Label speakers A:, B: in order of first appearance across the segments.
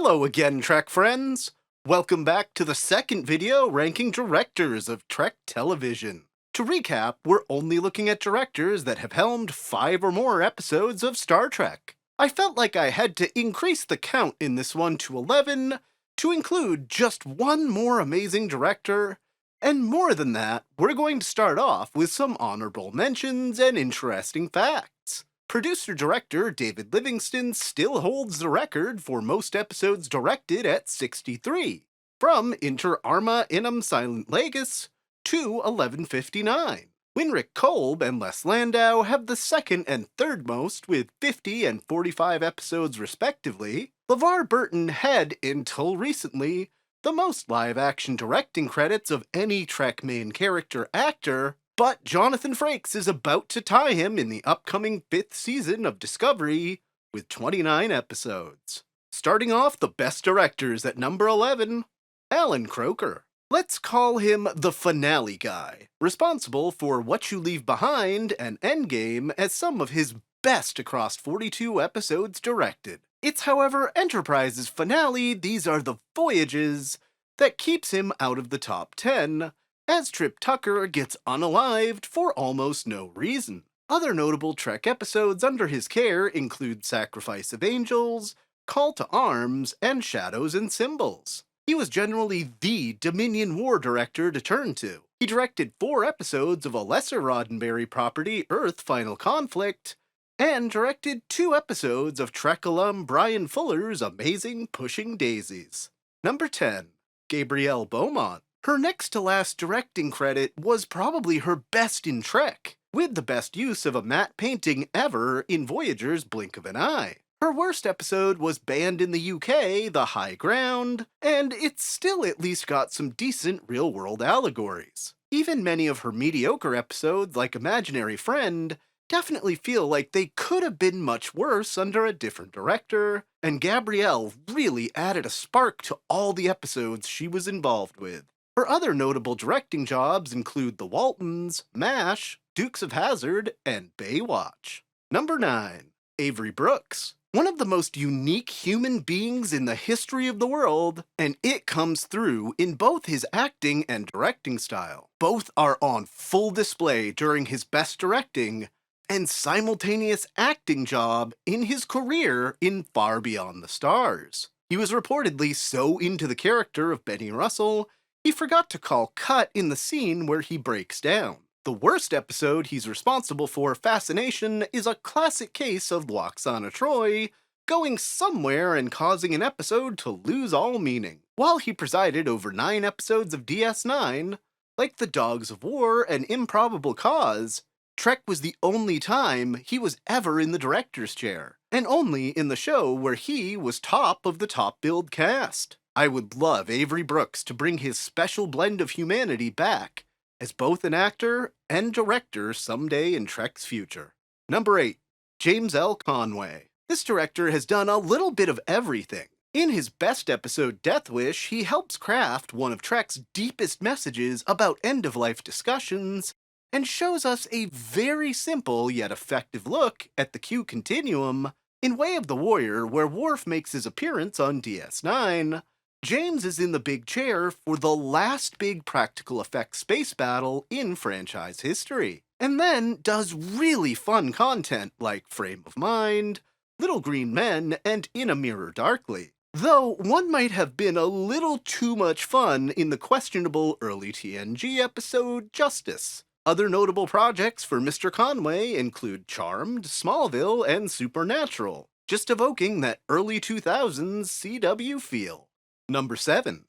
A: Hello again, Trek friends! Welcome back to the second video ranking directors of Trek television. To recap, we're only looking at directors that have helmed 5 or more episodes of Star Trek. I felt like I had to increase the count in this one to 11 to include just one more amazing director, and more than that, we're going to start off with some honorable mentions and interesting facts. Producer-director David Livingston still holds the record for most episodes directed at 63, from Inter Arma Inum Silent Legis to 1159. Winrick Kolb and Les Landau have the second and third most with 50 and 45 episodes respectively. LeVar Burton had, until recently, the most live-action directing credits of any Trek main character actor, but Jonathan Frakes is about to tie him in the upcoming 5th season of Discovery with 29 episodes. Starting off the best directors at number 11, Alan Kroker. Let's call him the finale guy, responsible for What You Leave Behind and Endgame as some of his best across 42 episodes directed. It's however Enterprise's finale, These Are the Voyages, that keeps him out of the top 10, as Trip Tucker gets unalived for almost no reason. Other notable Trek episodes under his care include Sacrifice of Angels, Call to Arms, and Shadows and Symbols. He was generally the Dominion War director to turn to. He directed 4 episodes of a lesser Roddenberry property, Earth Final Conflict, and directed 2 episodes of Trek alum Brian Fuller's amazing Pushing Daisies. Number 10. Gabrielle Bont. Her next-to-last directing credit was probably her best in Trek, with the best use of a matte painting ever in Voyager's Blink of an Eye. Her worst episode was banned in the UK, The High Ground, and it's still at least got some decent real-world allegories. Even many of her mediocre episodes, like Imaginary Friend, definitely feel like they could have been much worse under a different director, and Gabrielle really added a spark to all the episodes she was involved with. Her other notable directing jobs include The Waltons, MASH, Dukes of Hazzard, and Baywatch. Number 9. Avery Brooks. One of the most unique human beings in the history of the world, and it comes through in both his acting and directing style. Both are on full display during his best directing and simultaneous acting job in his career in Far Beyond the Stars. He was reportedly so into the character of Benny Russell, he forgot to call cut in the scene where he breaks down. The worst episode he's responsible for, Fascination, is a classic case of Loxana Troy going somewhere and causing an episode to lose all meaning. While he presided over 9 episodes of DS9, like The Dogs of War and Improbable Cause, Trek was the only time he was ever in the director's chair, and only in the show where he was top of the top-billed cast. I would love Avery Brooks to bring his special blend of humanity back as both an actor and director someday in Trek's future. Number 8. James L. Conway. This director has done a little bit of everything. In his best episode, Death Wish, he helps craft one of Trek's deepest messages about end-of-life discussions and shows us a very simple yet effective look at the Q continuum. In Way of the Warrior, where Worf makes his appearance on DS9, James is in the big chair for the last big practical effects space battle in franchise history, and then does really fun content like Frame of Mind, Little Green Men, and In a Mirror Darkly. Though one might have been a little too much fun in the questionable early TNG episode Justice. Other notable projects for Mr. Conway include Charmed, Smallville, and Supernatural, just evoking that early 2000s CW feel. Number 7.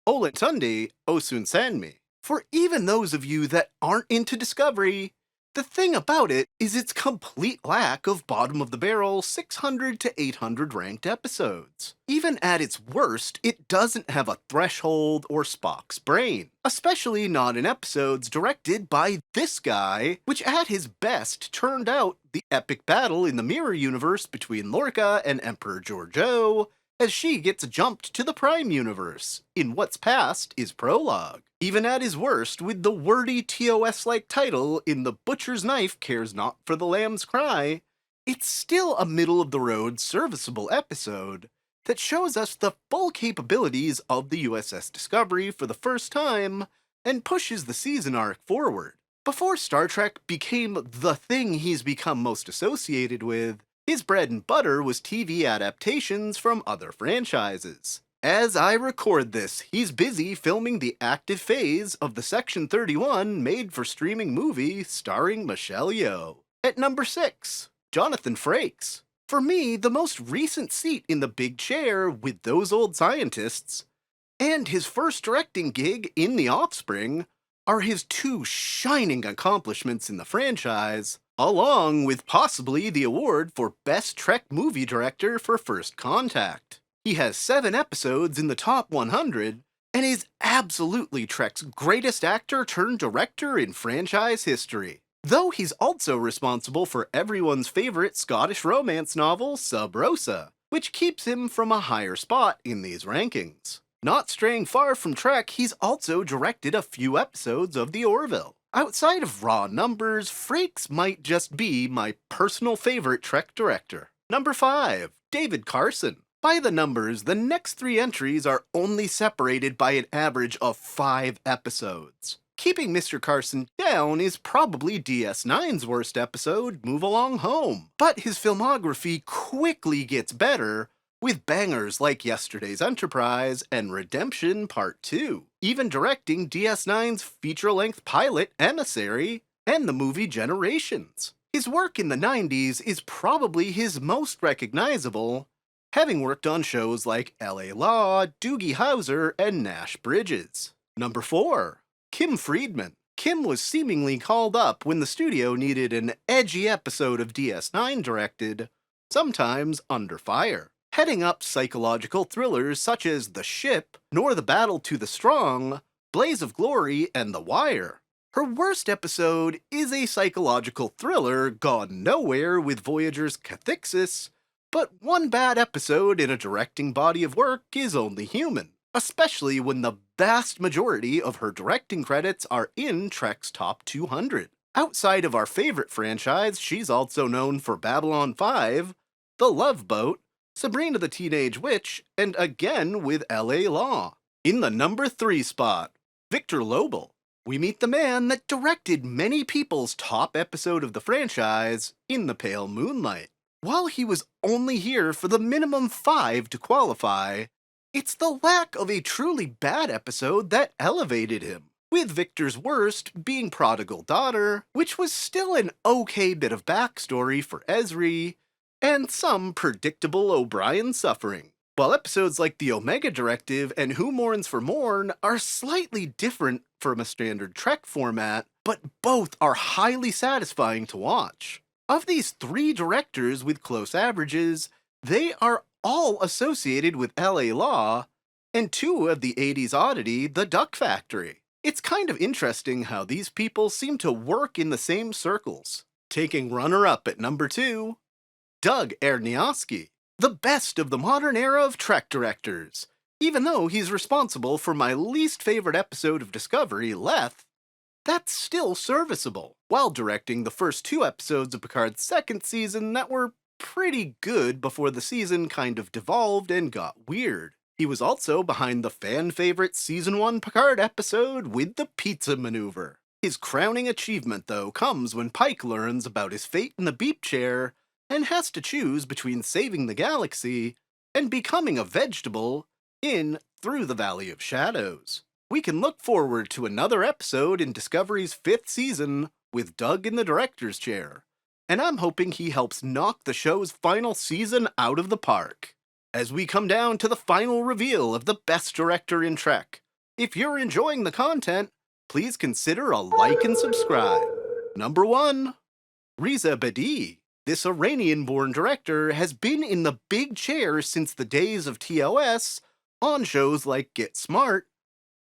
A: OLTundi OSI. For even those of you that aren't into Discovery, the thing about it is its complete lack of bottom-of-the-barrel 600 to 800 ranked episodes. Even at its worst, it doesn't have a Threshold or Spock's Brain, especially not in episodes directed by this guy, which at his best turned out the epic battle in the Mirror Universe between Lorca and Emperor Georgiou, as she gets jumped to the Prime Universe in What's Past is Prologue. Even at his worst, with the wordy TOS-like title in The Butcher's Knife Cares Not for the Lamb's Cry, it's still a middle-of-the-road serviceable episode that shows us the full capabilities of the USS Discovery for the first time and pushes the season arc forward. Before Star Trek became the thing he's become most associated with, his bread and butter was TV adaptations from other franchises. As I record this, he's busy filming the active phase of the Section 31 made-for-streaming movie starring Michelle Yeoh. At number 6, Jonathan Frakes. For me, the most recent seat in the big chair with those old scientists, and his first directing gig in The Offspring, are his two shining accomplishments in the franchise, along with possibly the award for Best Trek Movie Director for First Contact. He has 7 episodes in the top 100, and is absolutely Trek's greatest actor turned director in franchise history. Though he's also responsible for everyone's favorite Scottish romance novel, Sub Rosa, which keeps him from a higher spot in these rankings. Not straying far from Trek, he's also directed a few episodes of The Orville. Outside of raw numbers, Frakes might just be my personal favorite Trek director. Number 5, David Carson. By the numbers, the next 3 entries are only separated by an average of 5 episodes. Keeping Mr. Carson down is probably DS9's worst episode, Move Along Home. But his filmography quickly gets better, with bangers like Yesterday's Enterprise and Redemption Part 2, even directing DS9's feature-length pilot Emissary and the movie Generations. His work in the 90s is probably his most recognizable, having worked on shows like LA Law, Doogie Howser, and Nash Bridges. Number 4, Kim Friedman. Kim was seemingly called up when the studio needed an edgy episode of DS9 directed, sometimes under fire. Heading up psychological thrillers such as The Ship, Nor the Battle to the Strong, Blaze of Glory, and The Wire. Her worst episode is a psychological thriller gone nowhere with Voyager's cathexis, but one bad episode in a directing body of work is only human, especially when the vast majority of her directing credits are in Trek's top 200. Outside of our favorite franchise, she's also known for Babylon 5, The Love Boat, Sabrina the Teenage Witch, and again with LA Law. In the number 3 spot, Victor Lobel. We meet the man that directed many people's top episode of the franchise, In the Pale Moonlight. While he was only here for the minimum 5 to qualify, it's the lack of a truly bad episode that elevated him, with Victor's worst being Prodigal Daughter, which was still an okay bit of backstory for Ezri, and some predictable O'Brien suffering. While episodes like The Omega Directive and Who Mourns for Morn are slightly different from a standard Trek format, but both are highly satisfying to watch. Of these 3 directors with close averages, they are all associated with LA Law, and 2 of the 80s oddity, The Duck Factory. It's kind of interesting how these people seem to work in the same circles. Taking runner-up at number 2, Doug Erniowski, the best of the modern era of Trek directors. Even though he's responsible for my least favorite episode of Discovery, Leth, that's still serviceable, while directing the first 2 episodes of Picard's second season that were pretty good before the season kind of devolved and got weird. He was also behind the fan-favorite Season 1 Picard episode with the pizza maneuver. His crowning achievement, though, comes when Pike learns about his fate in the beep chair and has to choose between saving the galaxy and becoming a vegetable in Through the Valley of Shadows. We can look forward to another episode in Discovery's 5th season with Doug in the director's chair, and I'm hoping he helps knock the show's final season out of the park. As we come down to the final reveal of the best director in Trek, if you're enjoying the content, please consider a like and subscribe. Number 1, RZAB Bedi. This Iranian-born director has been in the big chair since the days of TOS on shows like Get Smart,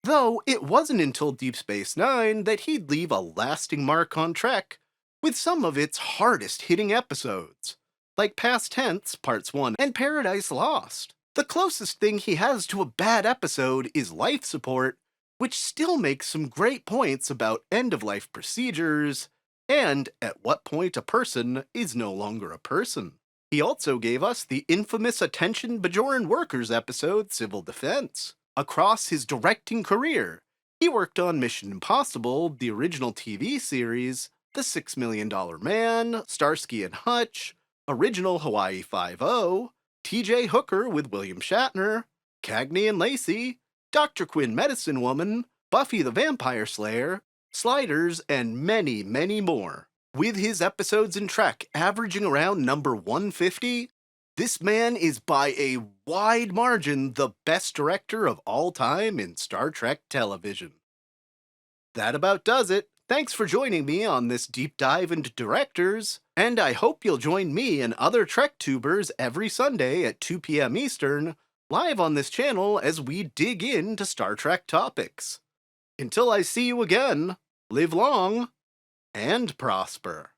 A: though it wasn't until Deep Space Nine that he'd leave a lasting mark on Trek with some of its hardest-hitting episodes, like Past Tense Parts 1 and Paradise Lost. The closest thing he has to a bad episode is Life Support, which still makes some great points about end-of-life procedures, and at what point a person is no longer a person. He also gave us the infamous Attention Bajoran Workers episode, Civil Defense. Across his directing career, he worked on Mission Impossible, the original TV series, The $6 Million Man, Starsky and Hutch, original Hawaii Five-0, T.J. Hooker with William Shatner, Cagney and Lacey, Dr. Quinn Medicine Woman, Buffy the Vampire Slayer, Sliders, and many, many more. With his episodes in Trek averaging around number 150, this man is by a wide margin the best director of all time in Star Trek television. That about does it. Thanks for joining me on this deep dive into directors, and I hope you'll join me and other Trek tubers every Sunday at 2 p.m. Eastern, live on this channel as we dig into Star Trek topics. Until I see you again, live long and prosper.